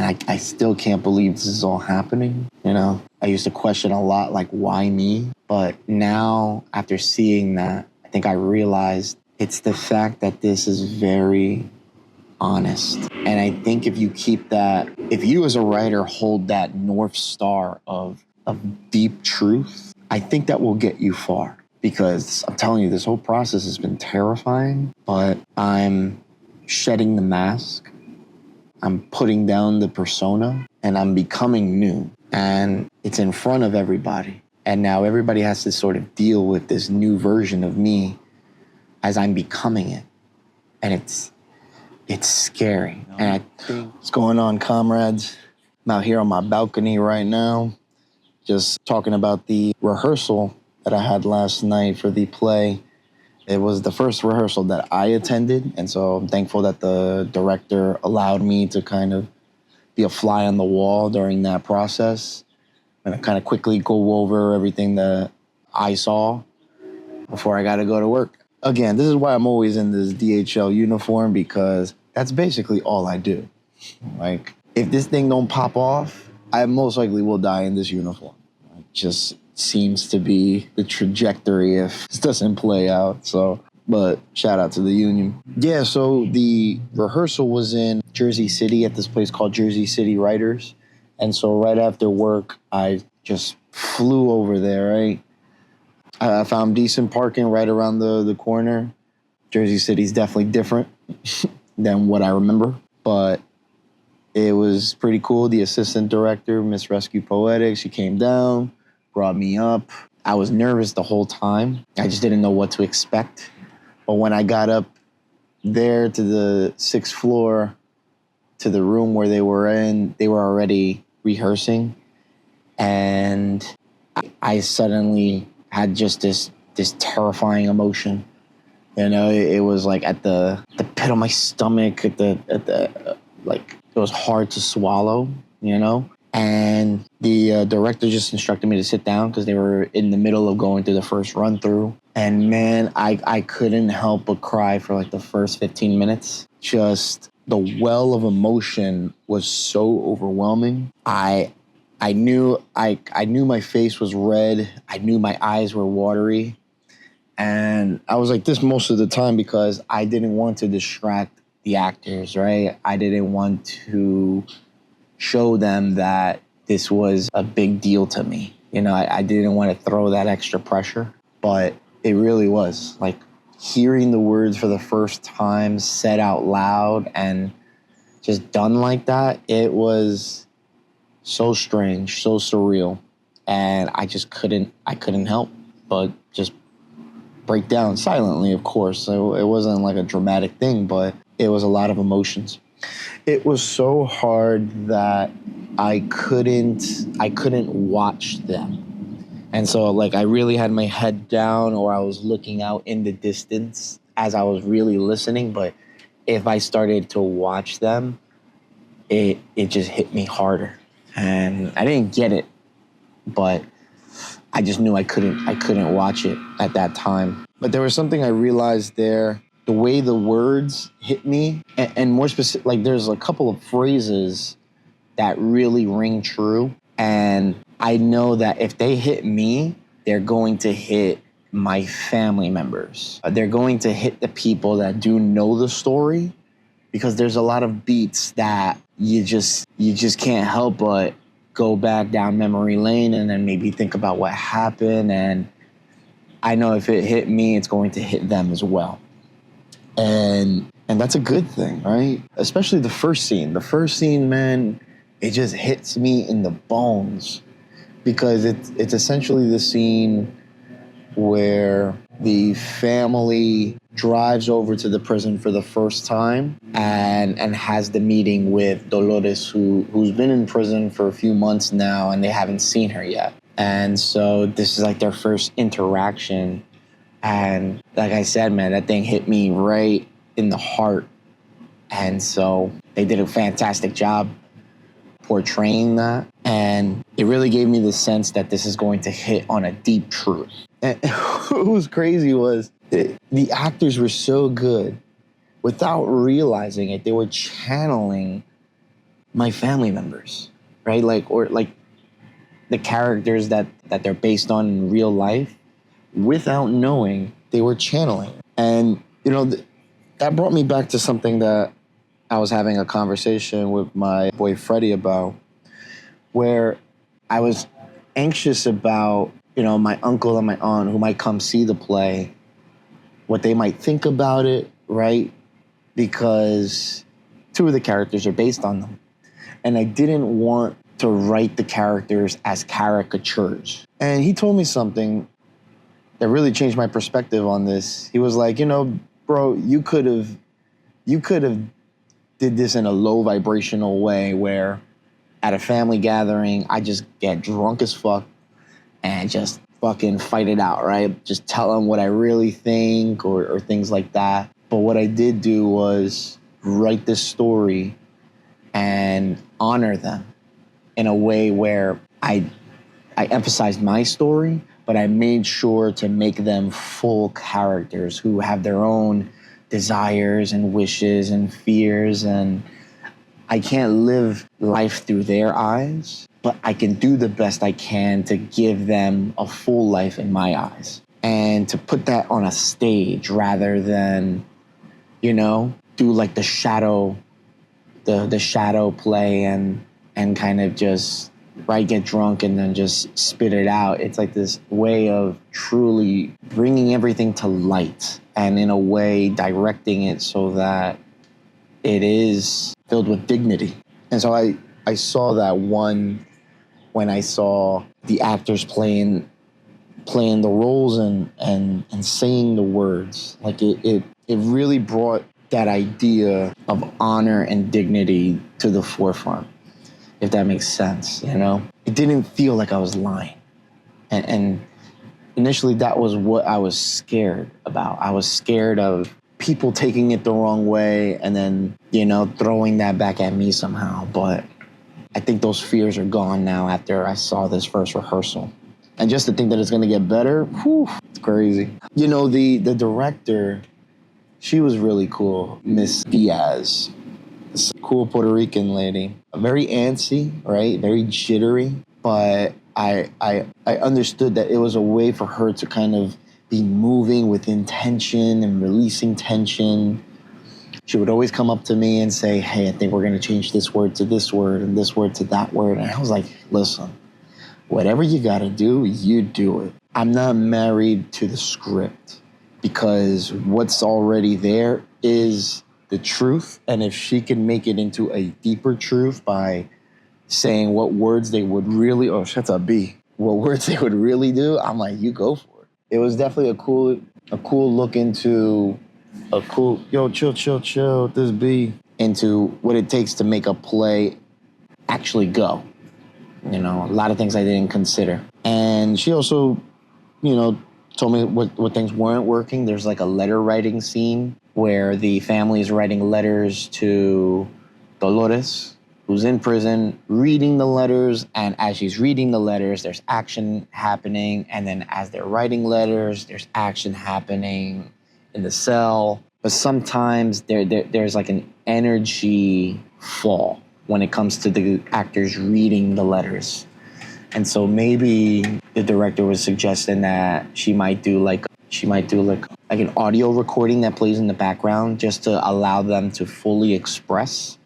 And I still can't believe this is all happening, you know? I used to question a lot, like, why me? But now, after seeing that, I think I realized it's the fact that this is very honest. And I think if you keep that, if you as a writer hold that North Star of deep truth, I think that will get you far. Because I'm telling you, this whole process has been terrifying, but I'm shedding the mask. I'm putting down the persona and I'm becoming new. And it's in front of everybody. And now everybody has to sort of deal with this new version of me as I'm becoming it. And it's scary. And what's going on, comrades? I'm out here on my balcony right now, just talking about the rehearsal that I had last night for the play. It was the first rehearsal that I attended, and so I'm thankful that the director allowed me to kind of be a fly on the wall during that process and kind of quickly go over everything that I saw before I got to go to work. Again, this is why I'm always in this DHL uniform, because that's basically all I do. Like, if this thing don't pop off, I most likely will die in this uniform. It just seems to be the trajectory if this doesn't play out. So, but shout out to the union. Yeah, so the rehearsal was in Jersey City at this place called Jersey City Writers. And so right after work, I just flew over there, right? I found decent parking right around the corner. Jersey City's definitely different than what I remember, but it was pretty cool. The assistant director, Miss Rescue Poetics, she came down, brought me up. I was nervous the whole time. I just didn't know what to expect. But when I got up there to the 6th floor, to the room where they were in, they were already rehearsing. And I suddenly had just this terrifying emotion. You know, it was like at the pit of my stomach, like, it was hard to swallow, you know? And the director just instructed me to sit down because they were in the middle of going through the first run through. And man, I couldn't help but cry for like the first 15 minutes. Just the well of emotion was so overwhelming. I knew my face was red. I knew my eyes were watery. And I was like this most of the time because I didn't want to distract the actors, right? I didn't want to show them that this was a big deal to me. You know, I didn't want to throw that extra pressure, but it really was. Like, hearing the words for the first time said out loud and just done like that, it was so strange, so surreal. And I couldn't help but just break down silently, of course. So it wasn't like a dramatic thing, but it was a lot of emotions. It was so hard that I couldn't watch them. And so, like, I really had my head down, or I was looking out in the distance as I was really listening. But if I started to watch them, it just hit me harder. And I didn't get it, but I just knew I couldn't watch it at that time. But there was something I realized there. The way the words hit me, and more specific, like, there's a couple of phrases that really ring true. And I know that if they hit me, they're going to hit my family members. They're going to hit the people that do know the story, because there's a lot of beats that you just can't help but go back down memory lane and then maybe think about what happened. And I know if it hit me, it's going to hit them as well. And that's a good thing, right? Especially the first scene. The first scene, man, it just hits me in the bones, because it's essentially the scene where the family drives over to the prison for the first time and has the meeting with Dolores, who's been in prison for a few months now, and they haven't seen her yet. And so this is like their first interaction. And like I said, man, that thing hit me right in the heart. And so they did a fantastic job portraying that. And it really gave me the sense that this is going to hit on a deep truth. And what was crazy was the actors were so good. Without realizing it, they were channeling my family members, right? Like, or like the characters that they're based on in real life, without knowing they were channeling. And, that brought me back to something that I was having a conversation with my boy Freddie about, where I was anxious about, my uncle and my aunt who might come see the play, what they might think about it, right? Because two of the characters are based on them. And I didn't want to write the characters as caricatures. And he told me something that really changed my perspective on this. He was like, bro, you could have did this in a low vibrational way where at a family gathering, I just get drunk as fuck and just fucking fight it out, right? Just tell them what I really think or things like that. But what I did do was write this story and honor them in a way where I emphasized my story, but I made sure to make them full characters who have their own desires and wishes and fears. And I can't live life through their eyes, but I can do the best I can to give them a full life in my eyes. And to put that on a stage rather than, do like the shadow play and kind of just, right, get drunk and then just spit it out. It's like this way of truly bringing everything to light and in a way directing it so that it is filled with dignity. And so I saw that one when I saw the actors playing the roles and saying the words. Like it really brought that idea of honor and dignity to the forefront, if that makes sense, It didn't feel like I was lying. And initially that was what I was scared about. I was scared of people taking it the wrong way and then, throwing that back at me somehow. But I think those fears are gone now after I saw this first rehearsal. And just to think that it's going to get better, it's crazy. The director, she was really cool, Miss Diaz. This cool Puerto Rican lady, very antsy, right? Very jittery, but I understood that it was a way for her to kind of be moving within tension and releasing tension. She would always come up to me and say, hey, I think we're going to change this word to this word and this word to that word. And I was like, listen, whatever you got to do, you do it. I'm not married to the script because what's already there is the truth. And if she can make it into a deeper truth by saying what words they would really, what words they would really do, I'm like, you go for it. It was definitely a cool look into chill, this B, into what it takes to make a play actually go. A lot of things I didn't consider. And she also, told me what things weren't working. There's like a letter writing scene where the family is writing letters to Dolores, who's in prison, reading the letters. And as she's reading the letters, there's action happening. And then as they're writing letters, there's action happening in the cell. But sometimes there's like an energy fall when it comes to the actors reading the letters. And so maybe the director was suggesting that she might do like an audio recording that plays in the background just to allow them to fully express.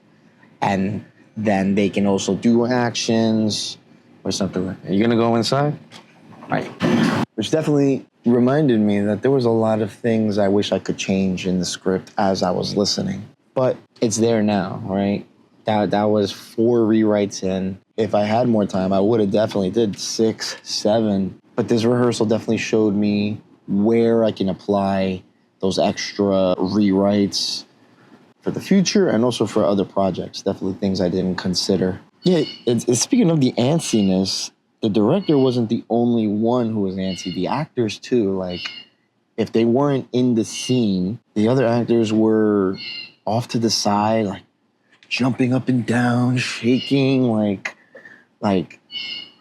And then they can also do actions or something like that. Are you gonna go inside? Right. Which definitely reminded me that there was a lot of things I wish I could change in the script as I was listening. But it's there now, right? That was 4 rewrites in. If I had more time, I would have definitely did 6, 7. But this rehearsal definitely showed me where I can apply those extra rewrites for the future and also for other projects. Definitely things I didn't consider. Yeah, speaking of the antsiness, the director wasn't the only one who was antsy. The actors too. Like, if they weren't in the scene, the other actors were off to the side, like jumping up and down, shaking, like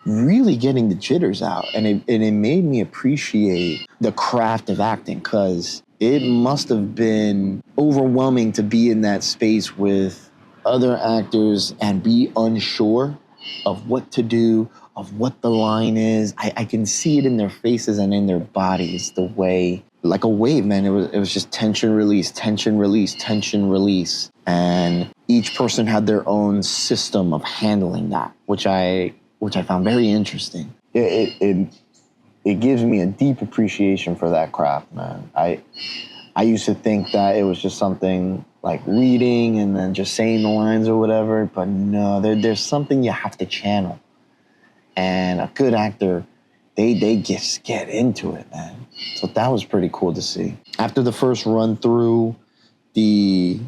really getting the jitters out. And it made me appreciate the craft of acting, because it must have been overwhelming to be in that space with other actors and be unsure of what to do, of what the line is. I can see it in their faces and in their bodies, the way, like a wave, man. It was just tension, release, tension, release, tension, release. And each person had their own system of handling that, which I found very interesting. It gives me a deep appreciation for that craft, man. I used to think that it was just something like reading and then just saying the lines or whatever, but no, there's something you have to channel. And a good actor, they just get into it, man. So that was pretty cool to see. After the first run through, the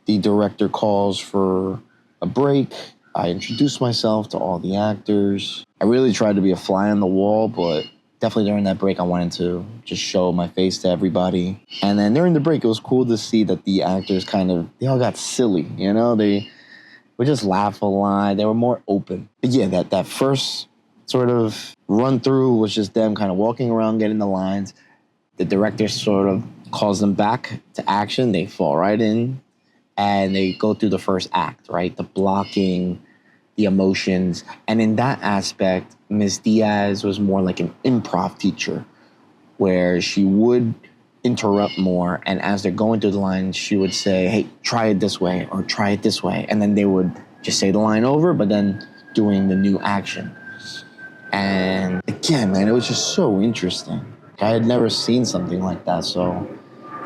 director calls for a break. I introduced myself to all the actors. I really tried to be a fly on the wall, but definitely during that break, I wanted to just show my face to everybody. And then during the break, it was cool to see that the actors they all got silly, you know? They would just laugh a lot. They were more open. But yeah, that first sort of run through was just them kind of walking around, getting the lines. The director sort of calls them back to action. They fall right in and they go through the first act, right? The blocking, the emotions. And in that aspect, Ms. Diaz was more like an improv teacher where she would interrupt more. And as they're going through the lines, she would say, hey, try it this way or try it this way. And then they would just say the line over, but then doing the new action. And again, man, it was just so interesting. I had never seen something like that, so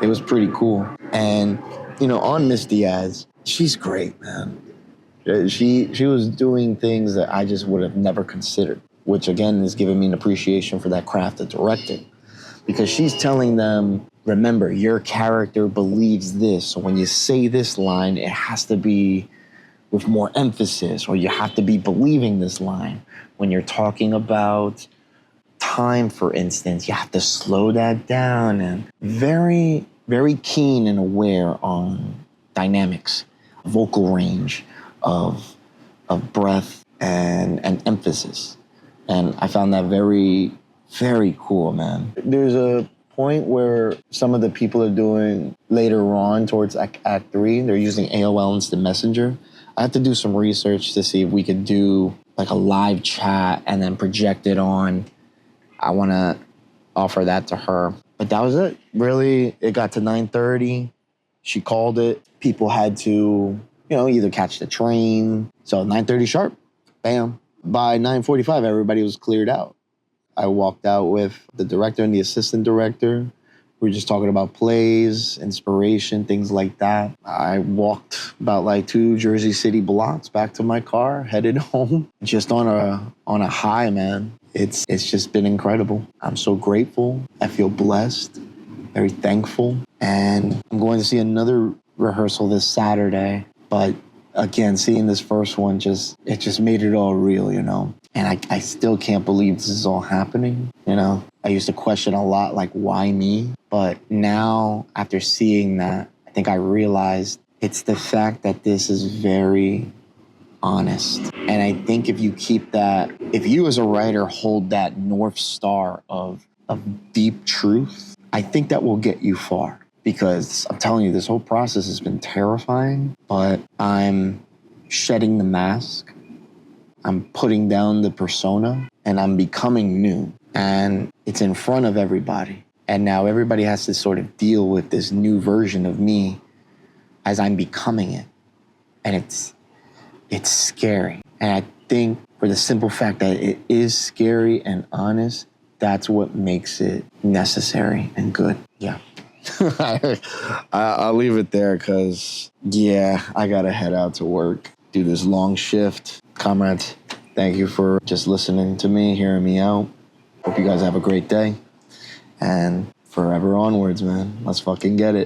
it was pretty cool. And, you know, on Miss Diaz, she's great, man. She was doing things that I just would have never considered, which again is giving me an appreciation for that craft of directing. Because she's telling them, remember, your character believes this. So when you say this line, it has to be with more emphasis, or you have to be believing this line. When you're talking about time, for instance, you have to slow that down. And very, very keen and aware on dynamics, vocal range, of breath and emphasis. And I found that very, very cool, man. There's a point where some of the people are doing later on towards Act 3, they're using AOL Instant Messenger. I have to do some research to see if we could do like a live chat and then project it on. I want to offer that to her. But that was it. Really, it got to 9:30. She called it. People had to, either catch the train. So 9:30 sharp, bam. By 9:45, everybody was cleared out. I walked out with the director and the assistant director. We were just talking about plays, inspiration, things like that. I walked about 2 Jersey City blocks back to my car, headed home, just on a high, man. It's just been incredible. I'm so grateful. I feel blessed, very thankful. And I'm going to see another rehearsal this Saturday. But again, seeing this first one, it just made it all real, And I still can't believe this is all happening, I used to question a lot, why me? But now, after seeing that, I think I realized it's the fact that this is very honest. And I think if you keep that, if you as a writer hold that North Star of deep truth, I think that will get you far. Because I'm telling you, this whole process has been terrifying, but I'm shedding the mask. I'm putting down the persona, and I'm becoming new. And it's in front of everybody. And now everybody has to sort of deal with this new version of me as I'm becoming it. And it's scary. And I think for the simple fact that it is scary and honest, that's what makes it necessary and good. Yeah. I'll leave it there because, I got to head out to work, do this long shift. Comrades, thank you for just listening to me, hearing me out. Hope you guys have a great day. And forever onwards, man. Let's fucking get it.